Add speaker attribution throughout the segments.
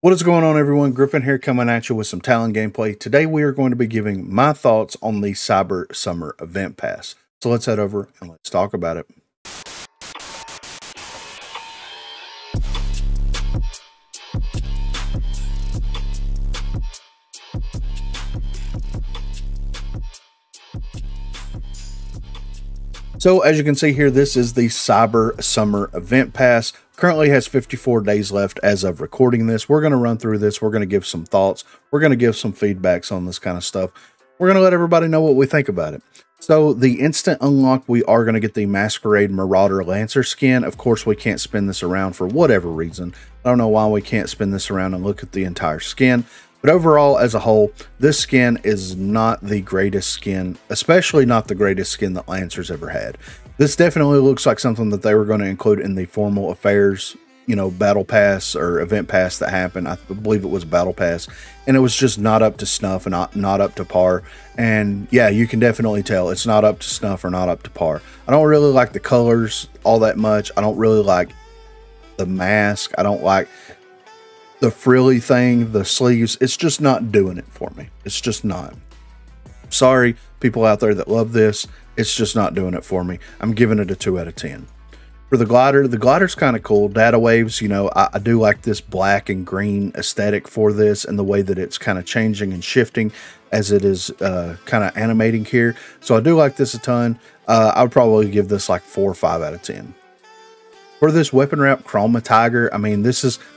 Speaker 1: What is going on, everyone? Griffin here, coming at you with some Talon gameplay. Today we are going to be giving my thoughts on the Cyber Summer Event Pass. So let's head over and let's talk about it. So as you can see here, this is the Cyber Summer Event Pass. Currently has 54 days left as of recording this. We're going to run through this. We're going to give some thoughts. We're going to give some feedbacks on this kind of stuff. We're going to let everybody know what we think about it. So the instant unlock, we are going to get the Masquerade Marauder Lancer skin. Of course, we can't spin this around for whatever reason. I don't know why we can't spin this around and look at the entire skin. But overall, as a whole, this skin is not the greatest skin, especially not the greatest skin that Lancer's ever had. This definitely looks like something that they were going to include in the formal affairs, battle pass or event pass that happened. I believe it was battle pass, and it was just not up to snuff and not up to par. And yeah, you can definitely tell it's not up to snuff or not up to par. I don't really like the colors all that much. I don't really like the mask. I don't like the frilly thing, the sleeves. It's just not doing it for me. It's just not. Sorry, people out there that love this. It's just not doing it for me. I'm giving it a 2 out of 10. For the glider's kind of cool. Data waves, I do like this black and green aesthetic for this and the way that it's kind of changing and shifting as it is kind of animating here. So I do like this a ton. I would probably give this like 4 or 5 out of 10. For this weapon wrap, Chroma Tiger, I mean,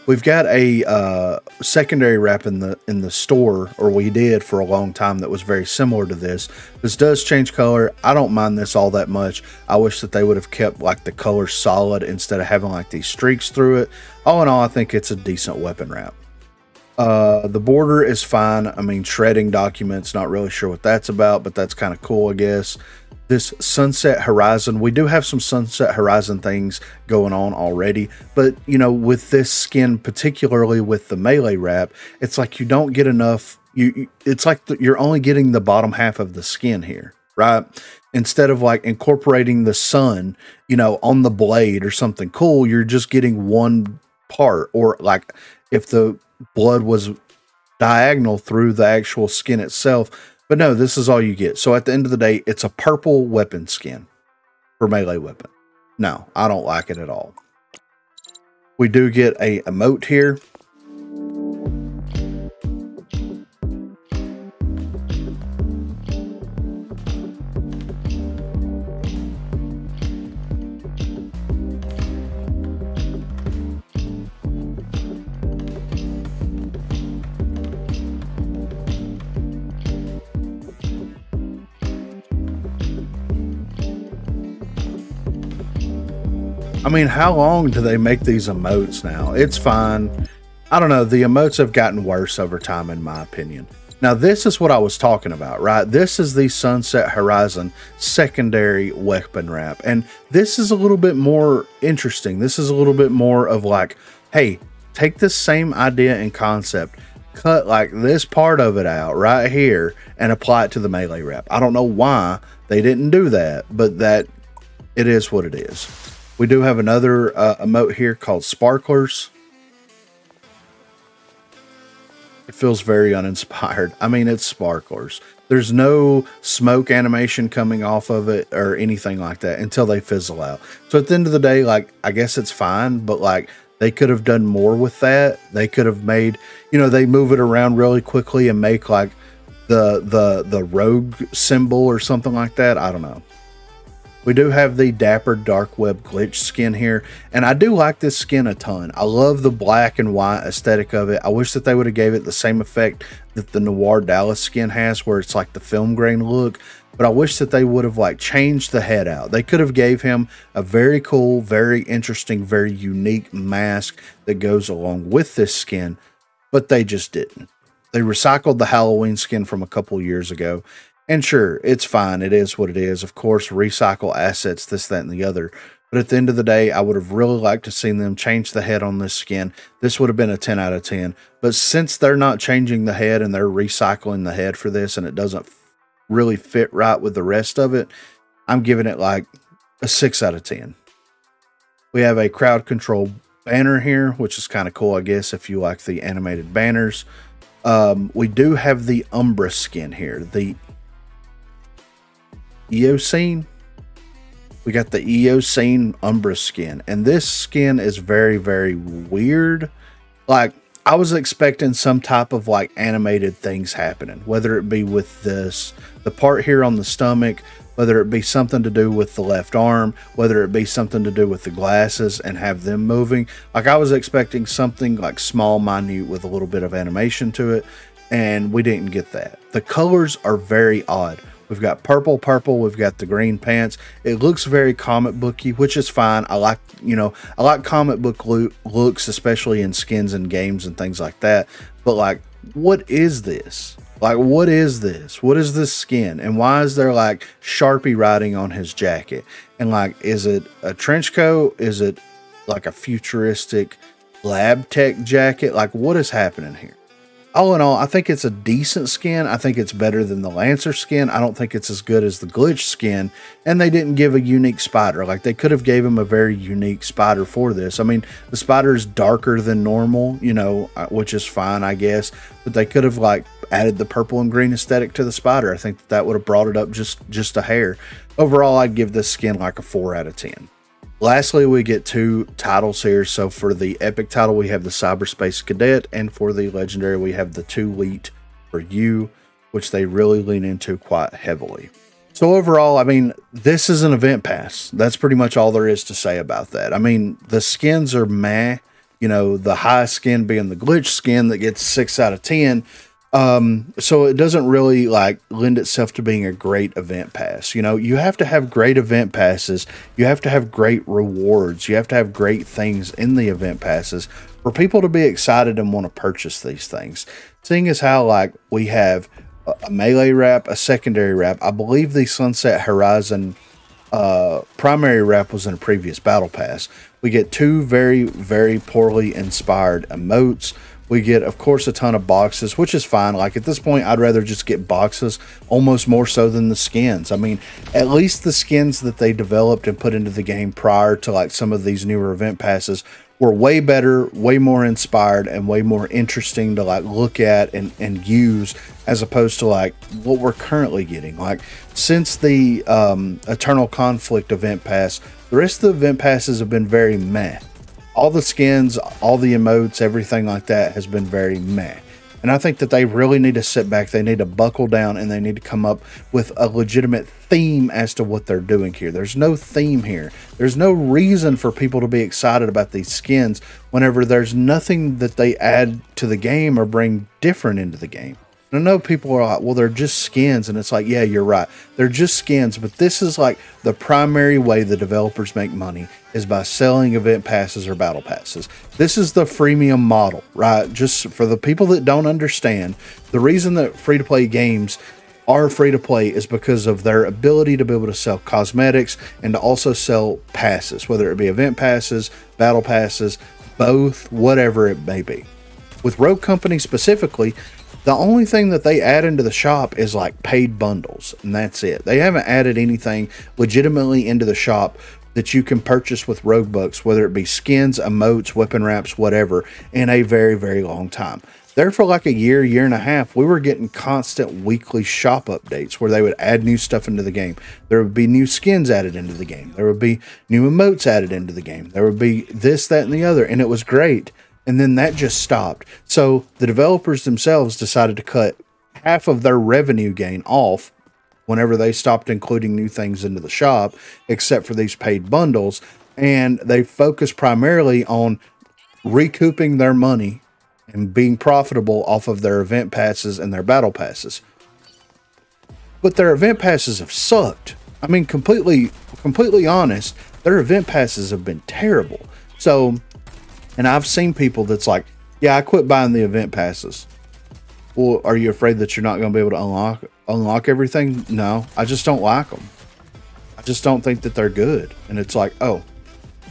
Speaker 1: we've got a secondary wrap in the store, or we did for a long time, that was very similar to this. This does change color. I don't mind this all that much. I wish that they would have kept like the color solid instead of having like these streaks through it. All in all, I think it's a decent weapon wrap. The border is fine. I mean, shredding documents, not really sure what that's about, but that's kind of cool, I guess. This Sunset Horizon, we do have some Sunset Horizon things going on already, but with this skin, particularly with the melee wrap, it's like you don't get enough. It's like you're only getting the bottom half of the skin here, right? Instead of like incorporating the sun, on the blade or something cool, you're just getting one part. Or like if the blood was diagonal through the actual skin itself. But no, this is all you get. So at the end of the day, it's a purple weapon skin for melee weapon. No, I don't like it at all. We do get a emote here. I mean, how long do they make these emotes now? It's fine. I don't know. The emotes have gotten worse over time, in my opinion. Now, this is what I was talking about, right? This is the Sunset Horizon secondary weapon wrap. And this is a little bit more interesting. This is a little bit more of like, hey, take this same idea and concept, cut like this part of it out right here and apply it to the melee wrap. I don't know why they didn't do that, but that it is what it is. We do have another emote here called Sparklers. It feels very uninspired. I mean, it's sparklers. There's no smoke animation coming off of it or anything like that until they fizzle out. So at the end of the day, like, I guess it's fine, but like they could have done more with that. They could have made, they move it around really quickly and make like the rogue symbol or something like that. I don't know. We do have the Dapper Dark Web Glitch skin here, and I do like this skin a ton. I love the black and white aesthetic of it. I wish that they would have gave it the same effect that the Noir Dallas skin has, where it's like the film grain look, but I wish that they would have like changed the head out. They could have gave him a very cool, very interesting, very unique mask that goes along with this skin, but they just didn't. They recycled the Halloween skin from a couple years ago. And sure, it's fine. It is what it is. Of course, recycle assets, this, that, and the other. But at the end of the day, I would have really liked to see them change the head on this skin. This would have been a 10 out of 10. But since they're not changing the head and they're recycling the head for this, and it doesn't really fit right with the rest of it, I'm giving it like a 6 out of 10. We have a crowd control banner here, which is kind of cool, I guess, if you like the animated banners. We do have the Umbra skin here, the Eocene. We got the Eocene Umbra skin, and this skin is very, very weird. Like, I was expecting some type of like animated things happening, whether it be with the part here on the stomach, whether it be something to do with the left arm, whether it be something to do with the glasses and have them moving. Like, I was expecting something like small, minute with a little bit of animation to it, and we didn't get that. The colors are very odd. We've got purple, we've got the green pants. It looks very comic booky, which is fine. I like, I like comic book looks, especially in skins and games and things like that. But like, what is this? Like, what is this? What is this skin? And why is there like Sharpie writing on his jacket? And like, is it a trench coat? Is it like a futuristic lab tech jacket? Like, what is happening here? All in all, I think it's a decent skin. I think it's better than the Lancer skin. I don't think it's as good as the Glitch skin. And they didn't give a unique spider. Like, they could have gave him a very unique spider for this. I mean, the spider is darker than normal, which is fine, I guess. But they could have, like, added the purple and green aesthetic to the spider. I think that would have brought it up just a hair. Overall, I'd give this skin like a 4 out of 10. Lastly, we get 2 titles here. So for the epic title, we have the Cyberspace Cadet, and for the legendary, we have the 2 Elite for you, which they really lean into quite heavily. So overall, I mean, this is an event pass. That's pretty much all there is to say about that. I mean, the skins are meh. The highest skin being the Glitch skin that gets 6 out of 10. So it doesn't really like lend itself to being a great event pass. You have to have great event passes. You have to have great rewards. You have to have great things in the event passes for people to be excited and want to purchase these things. Seeing as how like we have a melee wrap, a secondary wrap. I believe the Sunset Horizon primary wrap was in a previous battle pass. We get 2 very, very poorly inspired emotes. We get, of course, a ton of boxes, which is fine. Like, at this point, I'd rather just get boxes almost more so than the skins. I mean, at least the skins that they developed and put into the game prior to, like, some of these newer event passes were way better, way more inspired, and way more interesting to, like, look at and use, as opposed to, like, what we're currently getting. Like, since the Eternal Conflict event pass, the rest of the event passes have been very meh. All the skins, all the emotes, everything like that has been very meh. And I think that they really need to sit back. They need to buckle down, and they need to come up with a legitimate theme as to what they're doing here. There's no theme here. There's no reason for people to be excited about these skins whenever there's nothing that they add to the game or bring different into the game. I know people are like, well, they're just skins. And it's like, yeah, you're right. They're just skins. But this is like the primary way the developers make money is by selling event passes or battle passes. This is the freemium model, right? Just for the people that don't understand, the reason that free-to-play games are free-to-play is because of their ability to be able to sell cosmetics and to also sell passes, whether it be event passes, battle passes, both, whatever it may be. With Rogue Company specifically, the only thing that they add into the shop is like paid bundles, and that's it. They haven't added anything legitimately into the shop that you can purchase with Rogue Bucks, whether it be skins, emotes, weapon wraps, whatever, in a very, very long time. There for like a year, year and a half, we were getting constant weekly shop updates where they would add new stuff into the game. There would be new skins added into the game. There would be new emotes added into the game. There would be this, that, and the other, and it was great. And then that just stopped. So the developers themselves decided to cut half of their revenue gain off whenever they stopped including new things into the shop, except for these paid bundles. And they focused primarily on recouping their money and being profitable off of their event passes and their battle passes. But their event passes have sucked. I mean, completely honest, their event passes have been terrible. So, and I've seen people that's like, yeah, I quit buying the event passes. Well, are you afraid that you're not going to be able to unlock everything? No, I just don't like them. I just don't think that they're good. And it's like, oh,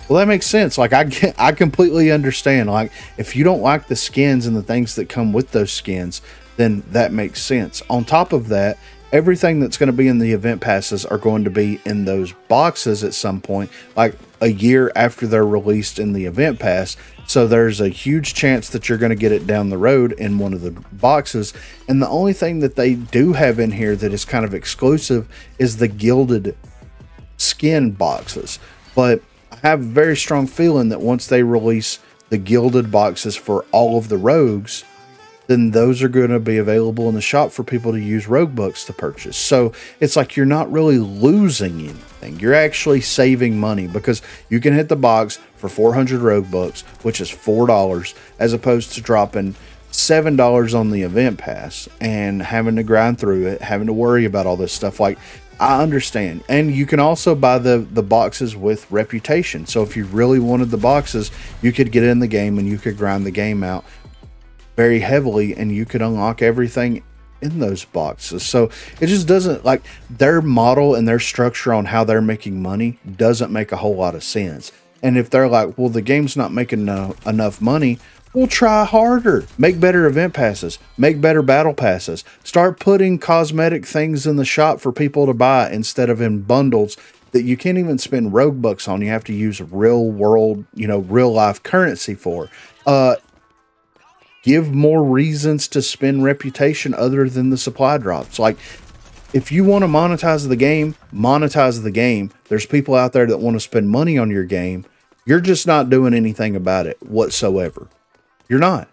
Speaker 1: well, that makes sense. Like, I completely understand. Like, if you don't like the skins and the things that come with those skins, then that makes sense. On top of that, everything that's going to be in the event passes are going to be in those boxes at some point. Like, a year after they're released in the event pass. So there's a huge chance that you're going to get it down the road in one of the boxes. And the only thing that they do have in here that is kind of exclusive is the gilded skin boxes. But I have a very strong feeling that once they release the gilded boxes for all of the rogues, then those are going to be available in the shop for people to use rogue books to purchase. So it's like you're not really losing anything. You're actually saving money, because you can hit the box for 400 rogue books, which is $4, as opposed to dropping $7 on the event pass and having to grind through it, having to worry about all this stuff. Like, I understand. And you can also buy the boxes with reputation. So if you really wanted the boxes, you could get in the game and you could grind the game out very heavily, and you could unlock everything in those boxes. So it just doesn't, like, their model and their structure on how they're making money doesn't make a whole lot of sense. And if they're like, well, the game's not making enough money, we'll try harder. Make better event passes. Make better battle passes. Start putting cosmetic things in the shop for people to buy instead of in bundles that you can't even spend rogue bucks on. You have to use real world, real life currency for. Give more reasons to spend reputation other than the supply drops. Like, if you want to monetize the game, monetize the game. There's people out there that want to spend money on your game. You're just not doing anything about it whatsoever. You're not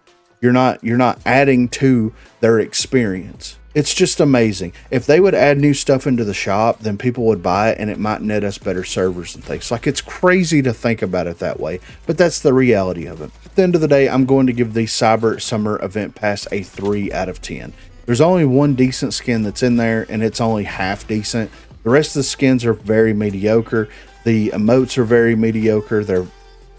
Speaker 1: adding to their experience. It's just amazing. If they would add new stuff into the shop, then people would buy it, and it might net us better servers and things. Like, it's crazy to think about it that way, but that's the reality of it. At the end of the day, I'm going to give the Cyber Summer Event Pass a 3 out of 10. There's only one decent skin that's in there, and it's only half decent. The rest of the skins are very mediocre. The emotes are very mediocre. They're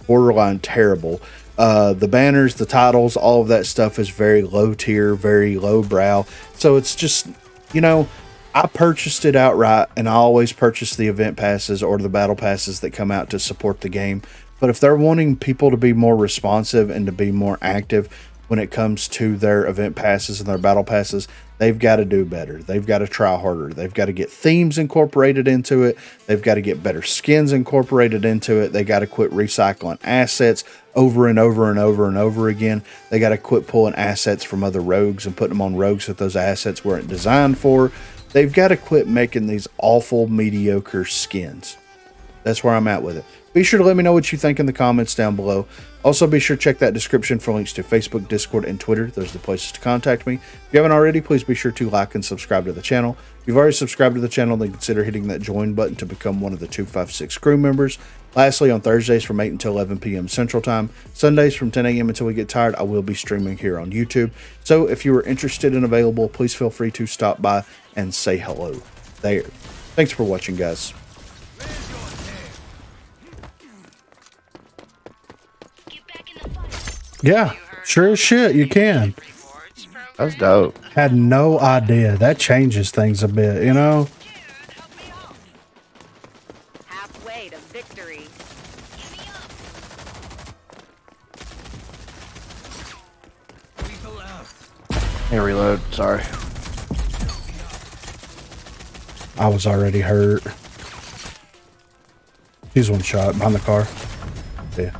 Speaker 1: borderline terrible. The banners, the titles, all of that stuff is very low tier, very low brow. So it's just, I purchased it outright, and I always purchase the event passes or the battle passes that come out to support the game. But if they're wanting people to be more responsive and to be more active when it comes to their event passes and their battle passes, they've got to do better. They've got to try harder. They've got to get themes incorporated into it. They've got to get better skins incorporated into it. They got to quit recycling assets over and over and over and over again. They got to quit pulling assets from other rogues and putting them on rogues that those assets weren't designed for. They've got to quit making these awful, mediocre skins. That's where I'm at with it. Be sure to let me know what you think in the comments down below. Also, be sure to check that description for links to Facebook, Discord, and Twitter. Those are the places to contact me. If you haven't already, please be sure to like and subscribe to the channel. If you've already subscribed to the channel, then consider hitting that join button to become one of the 256 crew members. Lastly, on Thursdays from 8 until 11 p.m. Central Time, Sundays from 10 a.m. until we get tired, I will be streaming here on YouTube. So if you are interested and available, please feel free to stop by and say hello there. Thanks for watching, guys. Yeah, sure as shit, you can.
Speaker 2: That's dope.
Speaker 1: Had no idea. That changes things a bit,
Speaker 3: Halfway to victory.
Speaker 2: Hey, reload. Sorry.
Speaker 1: I was already hurt. He's one shot behind the car. Yeah.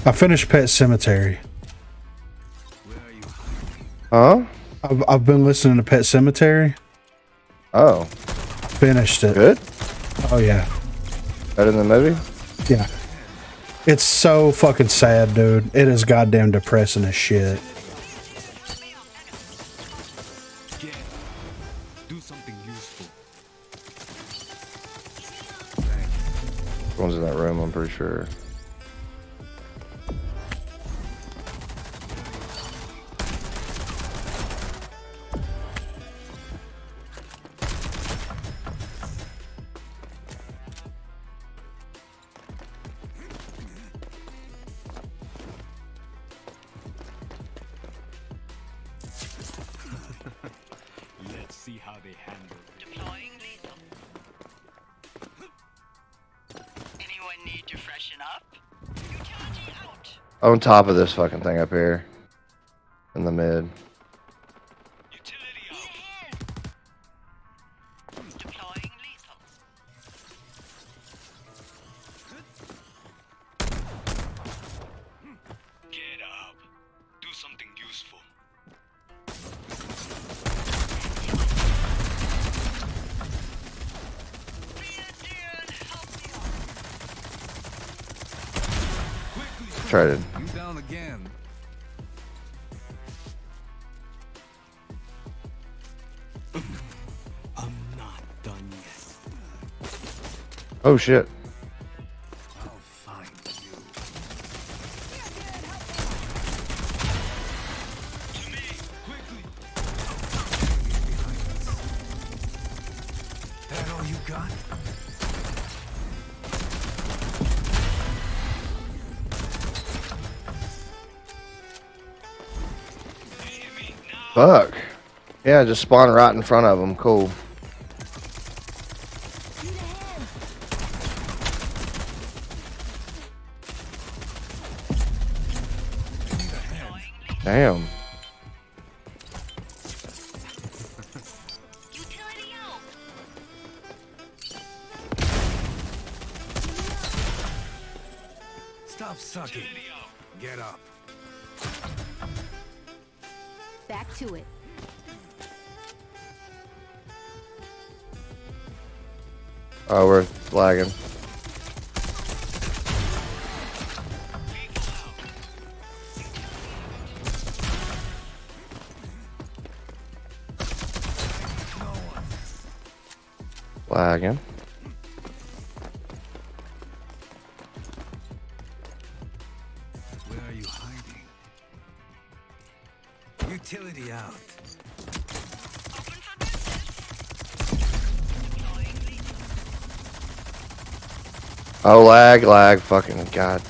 Speaker 1: I finished Pet Cemetery.
Speaker 2: Huh?
Speaker 1: I've been listening to Pet Cemetery.
Speaker 2: Oh.
Speaker 1: Finished it.
Speaker 2: Good?
Speaker 1: Oh, yeah.
Speaker 2: Better than the movie?
Speaker 1: Yeah. It's so fucking sad, dude. It is goddamn depressing as shit.
Speaker 4: Do something useful.
Speaker 2: One's in that room, I'm pretty sure. On top of this fucking thing up here. In the mid.
Speaker 3: Deploying lethals.
Speaker 4: Get up. Do something useful. Quickly.
Speaker 2: Tried it.
Speaker 4: You down again. I'm not done yet.
Speaker 2: Oh shit.
Speaker 4: I'll find you. To me, quickly. That all you got?
Speaker 2: Fuck. Yeah, just spawn right in front of them. Cool. Damn.
Speaker 3: Utility out.
Speaker 4: Stop sucking. Get up.
Speaker 5: Back to it.
Speaker 2: Oh, we're lagging. Lagging.
Speaker 4: Where are you hiding? Utility out.
Speaker 3: Open for business. Deploying lethals.
Speaker 2: Oh, lag. Fucking god.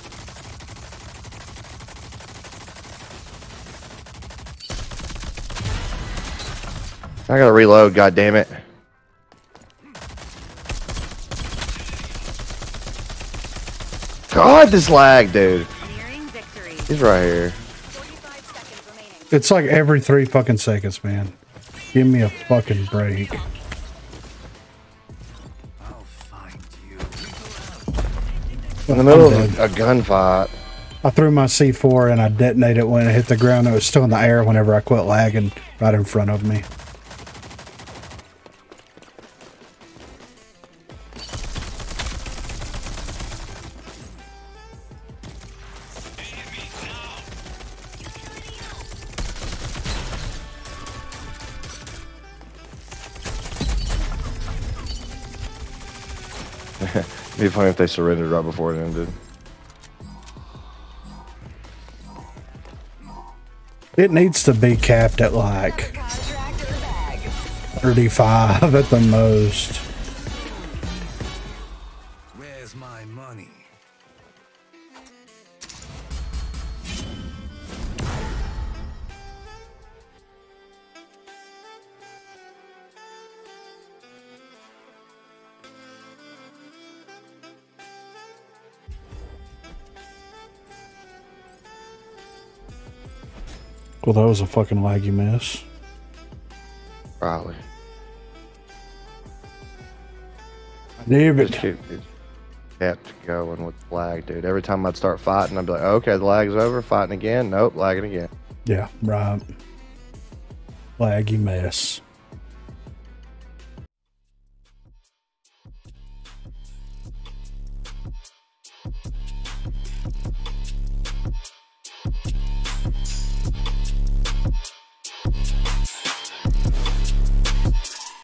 Speaker 2: I gotta reload, god damn it. God, this lag, dude.
Speaker 3: Nearing victory.
Speaker 2: He's right here.
Speaker 3: 45 seconds remaining.
Speaker 1: It's like every 3 fucking seconds, man. Give me a fucking break.
Speaker 4: I'll find you.
Speaker 2: In the middle
Speaker 1: I'm
Speaker 2: of a gunfight.
Speaker 1: I threw my C4 and I detonated it when it hit the ground. It was still in the air whenever I quit lagging right in front of me.
Speaker 2: It'd be funny if they surrendered right before it ended.
Speaker 1: It needs to be capped at like
Speaker 3: Contract in the bag.
Speaker 1: 35 at the most.
Speaker 4: Where's my money?
Speaker 1: Well, that was a fucking laggy mess.
Speaker 2: Probably.
Speaker 1: Damn
Speaker 2: Just
Speaker 1: it.
Speaker 2: kept going with lag, dude. Every time I'd start fighting, I'd be like, okay, the lag's over. Fighting again. Nope, lagging again.
Speaker 1: Yeah, right. Laggy mess.